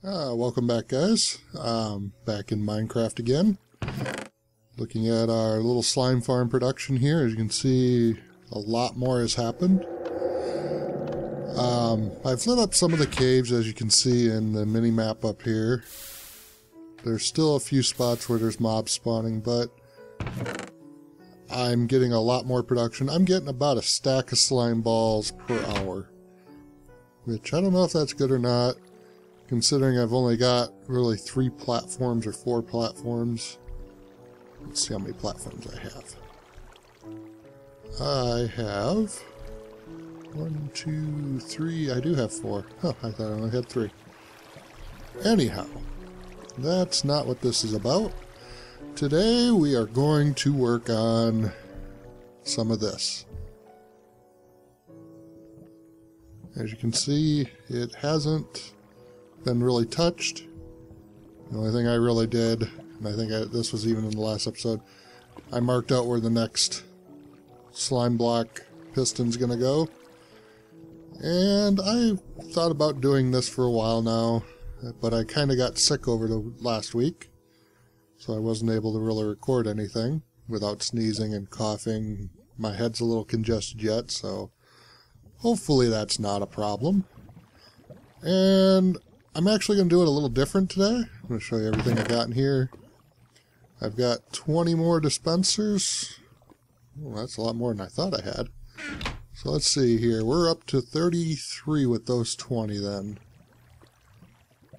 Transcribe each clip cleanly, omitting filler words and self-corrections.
Welcome back, guys. Back in Minecraft again. Looking at our little slime farm production here. As you can see, a lot more has happened. I've lit up some of the caves, as you can see in the mini-map up here. There's still a few spots where there's mobs spawning, but I'm getting a lot more production. I'm getting about a stack of slime balls per hour, which I don't know if that's good or not, considering I've only got really 3 platforms or 4 platforms. Let's see how many platforms I have. I have 1, 2, 3. I do have 4. Huh, I thought I only had 3. Anyhow, that's not what this is about. Today we are going to work on some of this. As you can see, it hasn't been really touched. The only thing I really did, and I think this was even in the last episode, I marked out where the next slime block piston's gonna go. And I thought about doing this for a while now, but I kind of got sick over the last week, so I wasn't able to really record anything without sneezing and coughing. My head's a little congested yet, so hopefully that's not a problem. And I'm actually going to do it a little different today. I'm going to show you everything I've got in here. I've got 20 more dispensers. Well, that's a lot more than I thought I had. So let's see here. We're up to 33 with those 20 then.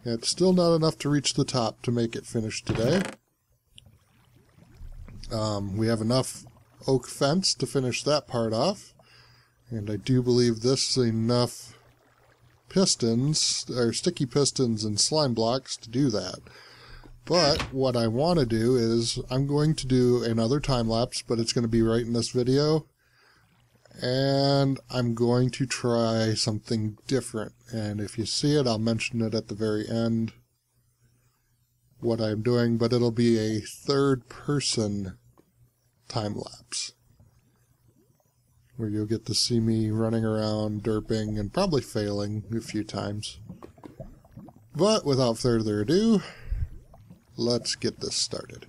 It's still not enough to reach the top to make it finished today. We have enough oak fence to finish that part off. And I do believe this is enough pistons, or sticky pistons and slime blocks to do that. But what I want to do is, I'm going to do another time lapse, but it's going to be right in this video. And I'm going to try something different. And if you see it, I'll mention it at the very end, what I'm doing, but it'll be a third-person time-lapse, where you'll get to see me running around, derping, and probably failing a few times. But without further ado, let's get this started.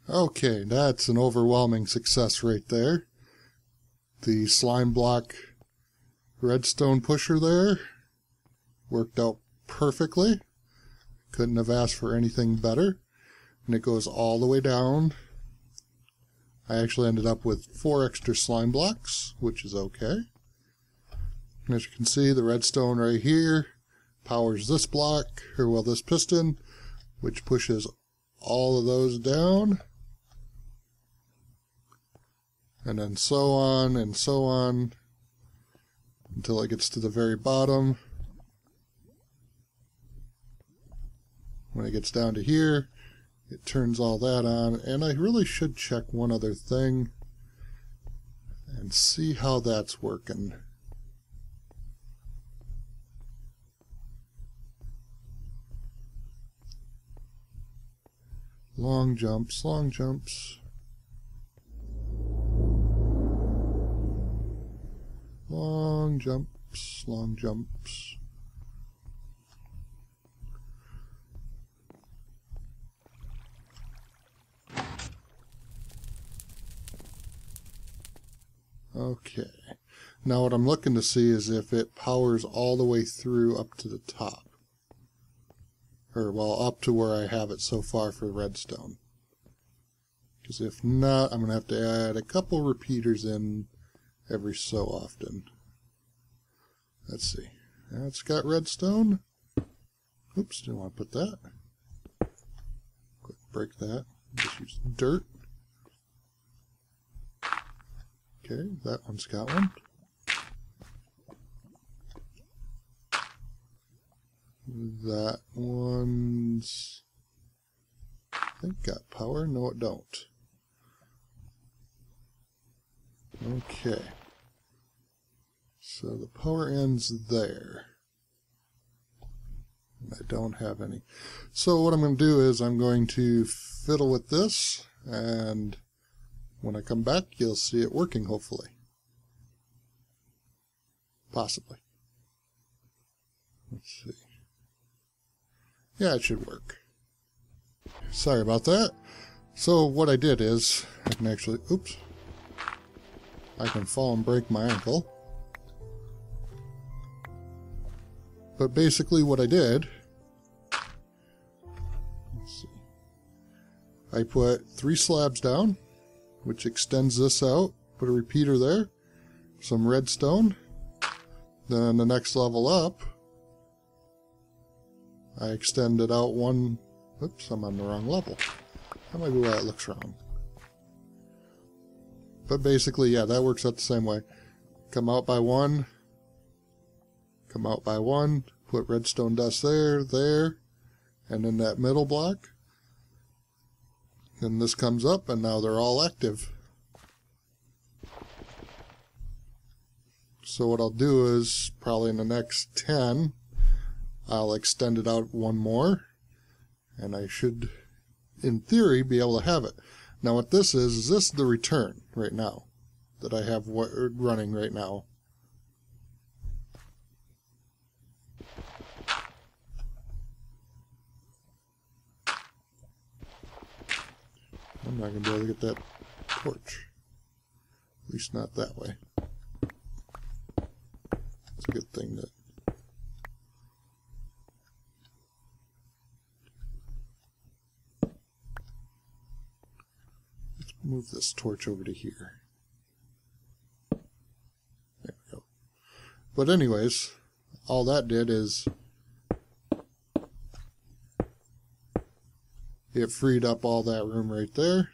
Okay, that's an overwhelming success right there. The slime block redstone pusher there worked out perfectly. Couldn't have asked for anything better. And it goes all the way down. I actually ended up with 4 extra slime blocks, which is okay. And as you can see, the redstone right here powers this block, or well, this piston, which pushes all of those down. And then so on and so on until it gets to the very bottom. When it gets down to here, it turns all that on. And I really should check one other thing and see how that's working. Long jumps, long jumps. Long jumps, long jumps. Okay. Now what I'm looking to see is if it powers all the way through up to the top. Or, well, up to where I have it so far for redstone. Because if not, I'm going to have to add a couple repeaters in every so often. Let's see. Now it's got redstone. Oops, didn't want to put that. Quick, break that. Just use dirt. Okay, that one's got one. That one's, I think, got power. No, it don't. Okay. So the power ends there. And I don't have any. So what I'm going to do is I'm going to fiddle with this, and when I come back, you'll see it working, hopefully. Possibly. Let's see. Yeah, it should work. Sorry about that. So what I did is, I can actually, oops, I can fall and break my ankle. But basically what I did, let's see, I put 3 slabs down, which extends this out, put a repeater there, some redstone, then the next level up, I extended out one, oops, I'm on the wrong level. That might be why it looks wrong. But basically, yeah, that works out the same way. Come out by one, come out by one, put redstone dust there, there, and then that middle block. Then this comes up, and now they're all active. So what I'll do is, probably in the next 10, I'll extend it out one more, and I should, in theory, be able to have it. Now what this is this the return right now that I have running right now. I'm not going to be able to get that torch. At least not that way. It's a good thing that move this torch over to here. There we go. But anyways, all that did is it freed up all that room right there.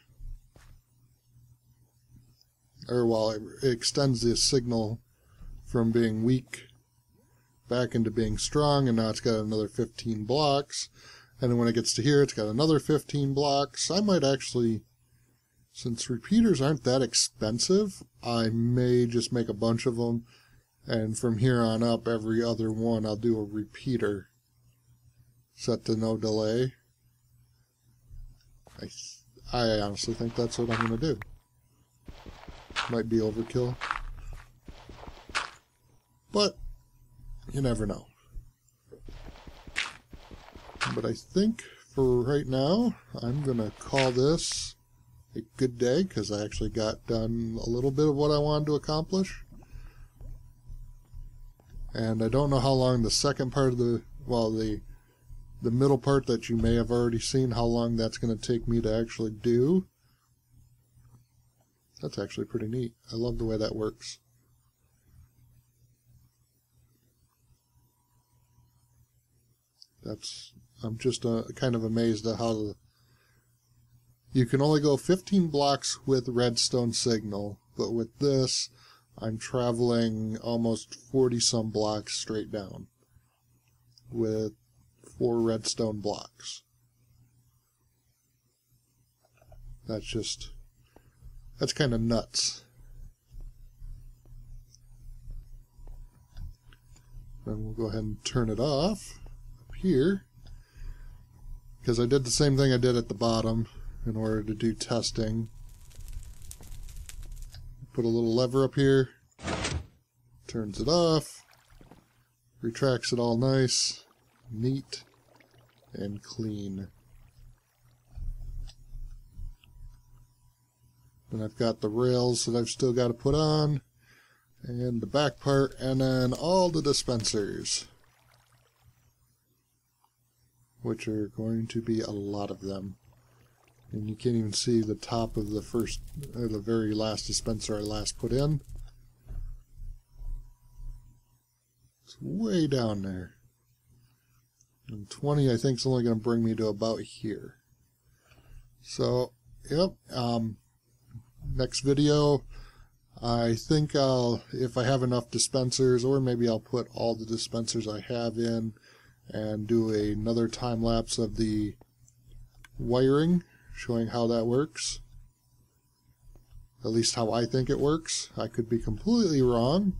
Or while it extends the signal from being weak back into being strong, and now it's got another 15 blocks. And then when it gets to here, it's got another 15 blocks. I might actually, since repeaters aren't that expensive, I may just make a bunch of them. And from here on up, every other one, I'll do a repeater. Set to no delay. I honestly think that's what I'm going to do. Might be overkill. But, you never know. But I think for right now, I'm going to call this a good day, because I actually got done a little bit of what I wanted to accomplish. And I don't know how long the second part of the middle part that you may have already seen, how long that's going to take me to actually do. That's actually pretty neat. I love the way that works. I'm just kind of amazed at how you can only go 15 blocks with redstone signal, but with this, I'm traveling almost 40-some blocks straight down with 4 redstone blocks. That's kind of nuts. Then we'll go ahead and turn it off up here, because I did the same thing I did at the bottom in order to do testing. Put a little lever up here, turns it off, retracts it all nice, neat, and clean. Then I've got the rails that I've still got to put on, and the back part, and then all the dispensers, which are going to be a lot of them. And you can't even see the top of the very last dispenser I last put in. It's way down there. And 20 I think is only going to bring me to about here. So, yep. Next video, I think if I have enough dispensers, or maybe I'll put all the dispensers I have in and do another time lapse of the wiring, showing how that works. At least how I think it works. I could be completely wrong.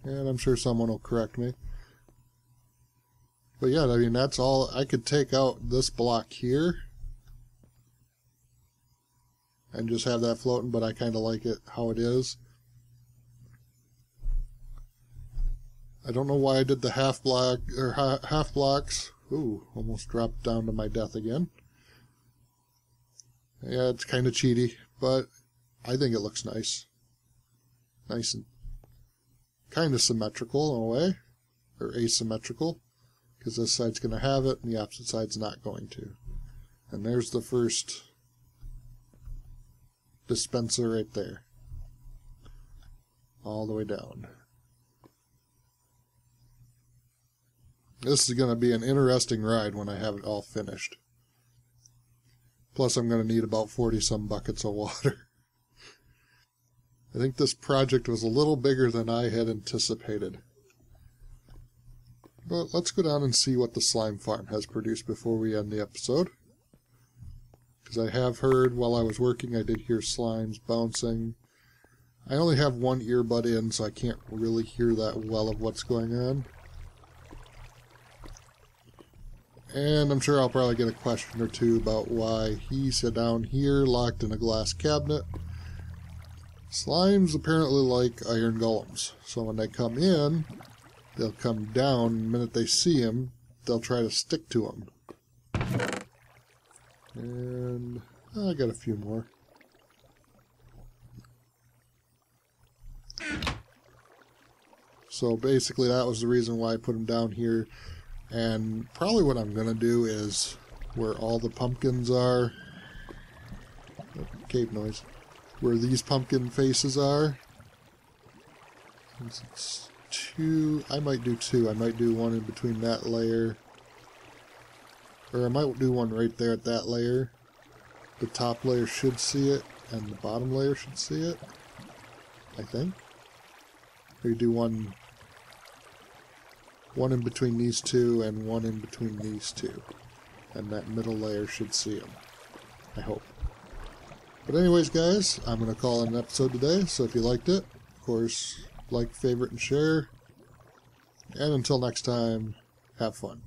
And I'm sure someone will correct me. But yeah, I mean, that's all. I could take out this block here and just have that floating, but I kind of like it how it is. I don't know why I did the half blocks. Ooh, almost dropped down to my death again. Yeah, it's kind of cheaty, but I think it looks nice. Nice and kind of symmetrical in a way, or asymmetrical, because this side's going to have it and the opposite side's not going to. And there's the first dispenser right there, all the way down. This is going to be an interesting ride when I have it all finished. Plus I'm going to need about 40-some buckets of water. I think this project was a little bigger than I had anticipated. But let's go down and see what the slime farm has produced before we end the episode. Because I have heard while I was working, I did hear slimes bouncing. I only have one earbud in, so I can't really hear that well of what's going on. And I'm sure I'll probably get a question or two about why he's down here locked in a glass cabinet. Slimes apparently like iron golems, so when they come in, they'll come down. The minute they see him, they'll try to stick to him. And I got a few more. So basically that was the reason why I put him down here. And probably what I'm going to do is where all the pumpkins are, cave noise, where these pumpkin faces are, since it's 2, I might do 2, I might do one in between that layer, or I might do one right there at that layer. The top layer should see it, and the bottom layer should see it. I think. We do one in between these two and one in between these two. And that middle layer should see them. I hope. But anyways, guys, I'm going to call it an episode today. So if you liked it, of course, like, favorite, and share. And until next time, have fun.